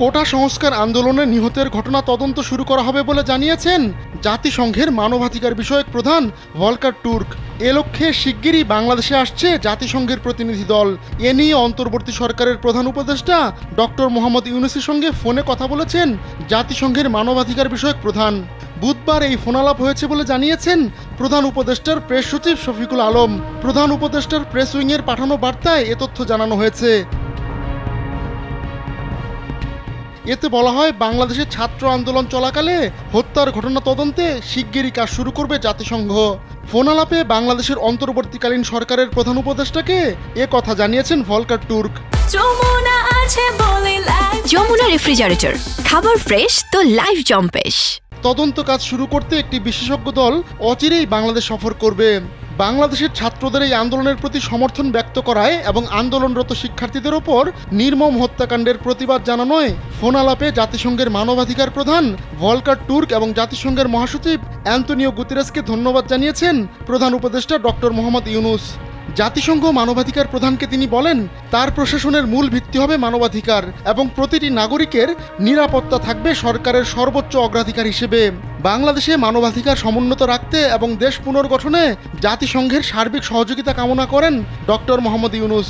কোটা সংস্কার আন্দোলনে নিহতের ঘটনা তদন্ত শুরু করা হবে বলে জানিয়েছেন জাতিসংঘের মানবাধিকার বিষয়ক প্রধান ভলকার টুর্ক। এ লক্ষ্যে শিগগিরই বাংলাদেশে আসছে জাতিসংঘের প্রতিনিধি দল। এ নিয়ে অন্তর্বর্তী সরকারের প্রধান উপদেষ্টা ডক্টর মোহাম্মদ ইউনূসের সঙ্গে ফোনে কথা বলেছেন জাতিসংঘের মানবাধিকার বিষয়ক প্রধান। বুধবার এই ফোনালাপ হয়েছে বলে জানিয়েছেন প্রধান উপদেষ্টার প্রেস সচিব শফিকুল আলম। প্রধান উপদেষ্টার প্রেস উইংয়ের পাঠানো বার্তায় এ তথ্য জানানো হয়েছে। এতে বলা হয়, বাংলাদেশের ছাত্র আন্দোলন চলাকালে হত্যার ঘটনা তদন্তে শিগগিরই কাজ শুরু করবে জাতিসংঘ। ফোনালাপে বাংলাদেশের অন্তর্বর্তীকালীন সরকারের প্রধান উপদেষ্টাকে এ কথা জানিয়েছেন ভলকার টুর্ক। যমুনা রেফ্রিজারেটর, খাবার ফ্রেশ তো লাইফ জম্পেশ। তদন্ত কাজ শুরু করতে একটি বিশেষজ্ঞ দল অচিরেই বাংলাদেশ সফর করবে। বাংলাদেশের ছাত্রদের এই আন্দোলনের প্রতি সমর্থন ব্যক্ত করায় এবং আন্দোলনরত শিক্ষার্থীদের ওপর নির্মম হত্যাকাণ্ডের প্রতিবাদ জানানোয় ফোনালাপে জাতিসংঘের মানবাধিকার প্রধান ভলকার টুর্ক এবং জাতিসংঘের মহাসচিব অ্যান্তনিও গুতেরেসকে ধন্যবাদ জানিয়েছেন প্রধান উপদেষ্টা ডক্টর মোহাম্মদ ইউনূস। জাতিসংঘ মানবাধিকার প্রধানকে তিনি বলেন, তার প্রশাসনের মূল ভিত্তি হবে মানবাধিকার এবং প্রতিটি নাগরিকের নিরাপত্তা থাকবে সরকারের সর্বোচ্চ অগ্রাধিকার হিসেবে। বাংলাদেশে মানবাধিকার সমুন্নত রাখতে এবং দেশ পুনর্গঠনে জাতিসংঘের সার্বিক সহযোগিতা কামনা করেন ডক্টর মোহাম্মদ ইউনূস।